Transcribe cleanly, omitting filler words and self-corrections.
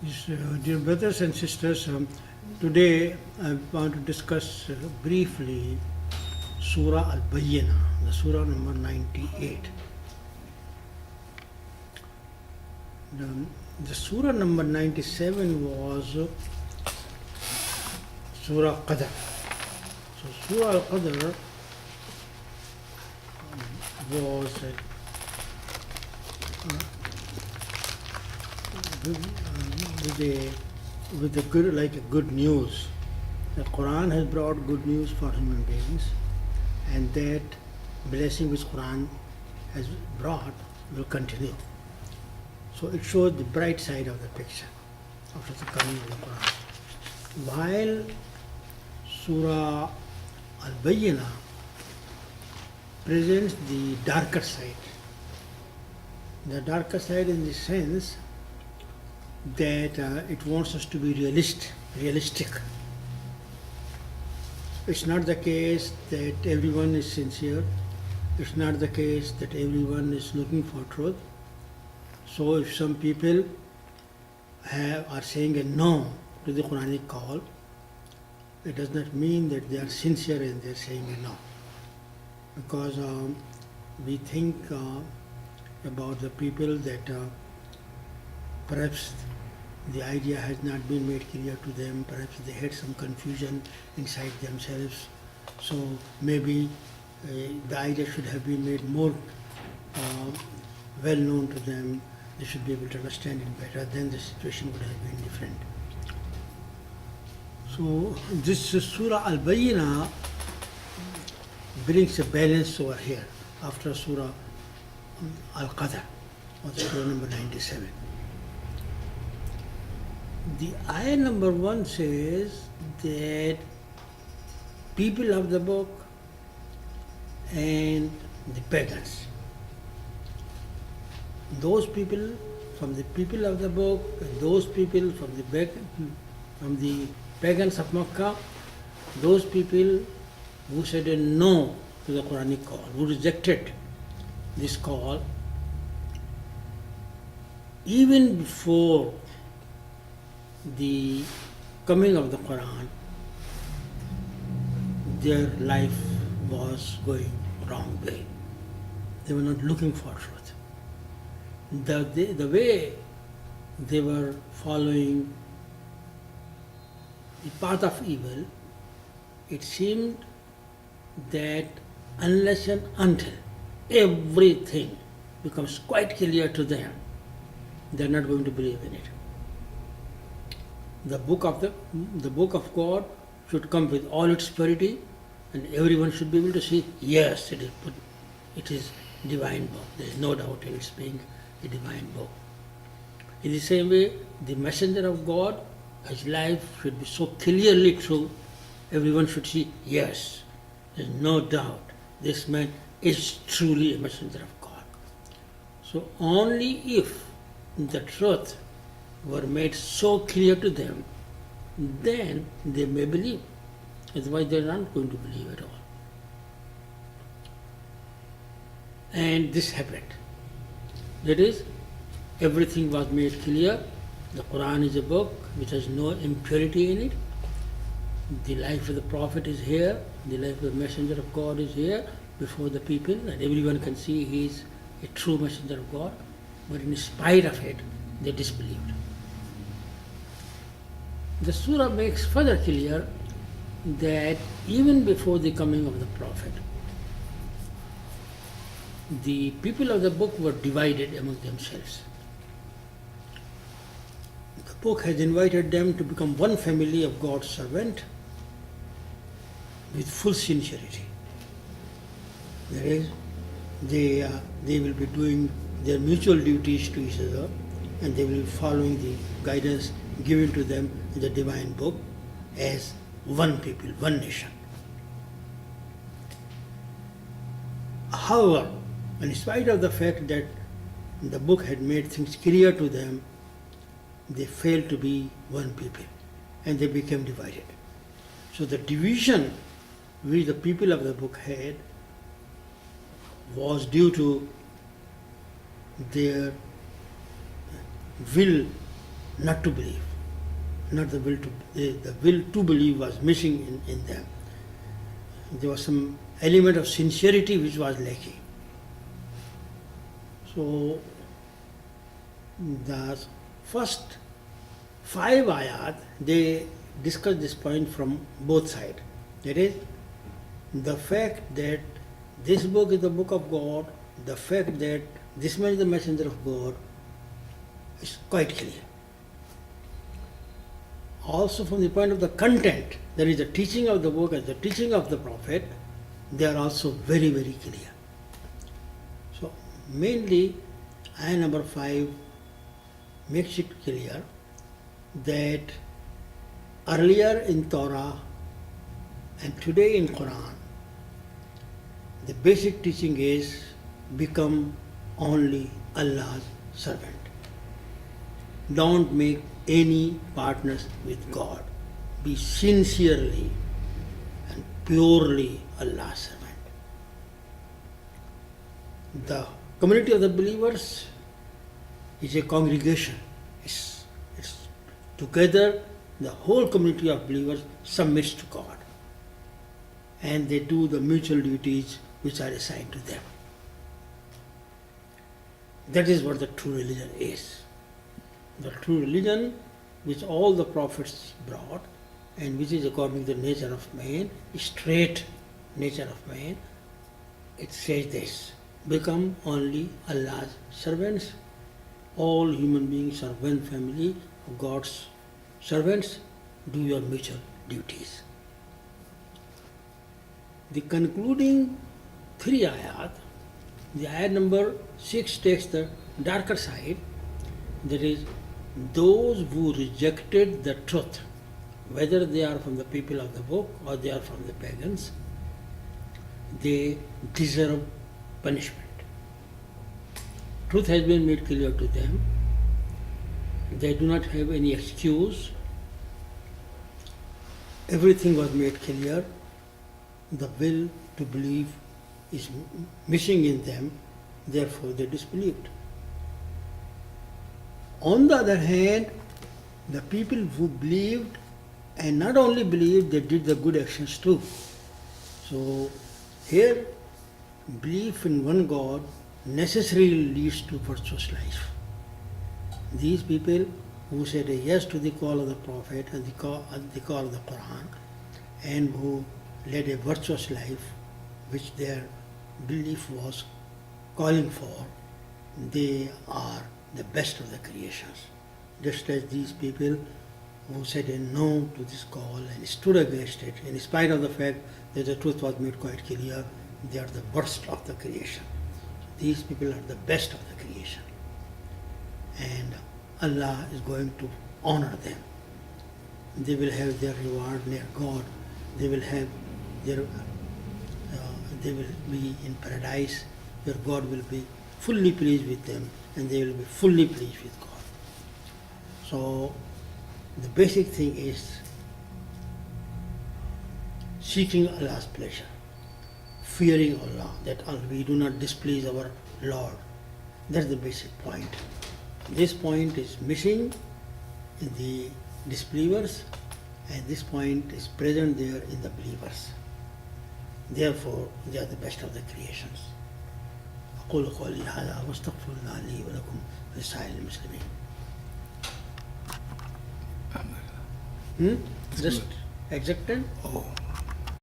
Yes, dear brothers and sisters, today I want to discuss briefly Surah Al-Bayinah, the Surah number 98. The, the Surah number 97 was Surah Qadr. So Surah Al-Qadr was with a good, like a good news. The Quran has brought good news for human beings, and that blessing which Quran has brought will continue. So it shows the bright side of the picture after the coming of the Quran. While Surah Al-Bayyinah presents the darker side. The darker side in the sense that it wants us to be realistic. It's not the case that everyone is sincere. It's not the case that everyone is looking for truth. So if some people are saying a no to the Quranic call, it does not mean that they are sincere and they are saying a no. Because we think about the people that perhaps the idea has not been made clear to them, perhaps they had some confusion inside themselves. So maybe the idea should have been made more well known to them. They should be able to understand it better, then the situation would have been different. So this Surah Al-Bayyinah brings a balance over here after Surah Al-Qadr, or Surah number 97. The ayah number 1 says that people of the book and the pagans, those people from the people of the book and those people from the pagans of Makkah, those people who said a no to the Quranic call, who rejected this call, even before the coming of the Quran, their life was going wrong way. They were not looking for truth. The way they were following the path of evil, it seemed that unless and until everything becomes quite clear to them, they are not going to believe in it. The book of God should come with all its purity, and everyone should be able to see, yes, it is divine book. There is no doubt in its being a divine book. In the same way, the messenger of God, his life should be so clearly true, everyone should see, yes, there is no doubt this man is truly a messenger of God. So only if the truth were made so clear to them, then they may believe. Otherwise they are not going to believe at all. And this happened. That is, everything was made clear. The Quran is a book which has no impurity in it. The life of the Prophet is here. The life of the Messenger of God is here before the people, and everyone can see he is a true Messenger of God. But in spite of it, they disbelieved. The surah makes further clear that even before the coming of the Prophet, the people of the book were divided among themselves. The book has invited them to become one family of God's servant with full sincerity. That is, they will be doing their mutual duties to each other, and they will be following the guidance given to them in the divine book as one people, one nation. However, in spite of the fact that the book had made things clear to them, they failed to be one people and they became divided. So the division which the people of the book had was due to their will not to believe. Not the will to, the will to believe was missing in them. There was some element of sincerity which was lacking. So, the first 5 ayat, they discuss this point from both sides. That is, the fact that this book is the book of God, the fact that this man is the messenger of God is quite clear. Also from the point of the content, there is the teaching of the book and the teaching of the Prophet, they are also very, very clear. So mainly, ayah number 5 makes it clear that earlier in Torah and today in Quran, the basic teaching is become only Allah's servant. Don't make any partners with God. Be sincerely and purely Allah's servant. The community of the believers is a congregation. It's together the whole community of believers submits to God. And they do the mutual duties which are assigned to them. That is what the true religion is. The true religion which all the prophets brought and which is according to the nature of man, straight nature of man, it says this: become only Allah's servants. All human beings are one family of God's servants. Do your mutual duties. The concluding 3 ayat, the ayat number 6 takes the darker side, that is, those who rejected the truth, whether they are from the people of the book or they are from the pagans, they deserve punishment. Truth has been made clear to them. They do not have any excuse. Everything was made clear. The will to believe is missing in them, therefore they disbelieved. On the other hand, the people who believed, and not only believed, they did the good actions too. So here, belief in one God necessarily leads to virtuous life. These people who said a yes to the call of the Prophet and the call of the Qur'an, and who led a virtuous life which their belief was calling for, they are the best of the creations. Just as these people who said a no to this call and stood against it, in spite of the fact that the truth was made quite clear, they are the worst of the creation. These people are the best of the creation. And Allah is going to honor them. They will have their reward near God. They will have their, they will be in paradise where God will be fully pleased with them and they will be fully pleased with God. So the basic thing is seeking Allah's pleasure, fearing Allah, that we do not displease our Lord. That's the basic point. This point is missing in the disbelievers, and this point is present there in the believers. Therefore, they are the best of the creations. أقول قولي هذا واستغفر الله لي ولكم ولسائر المسلمين. Just exacted? Oh.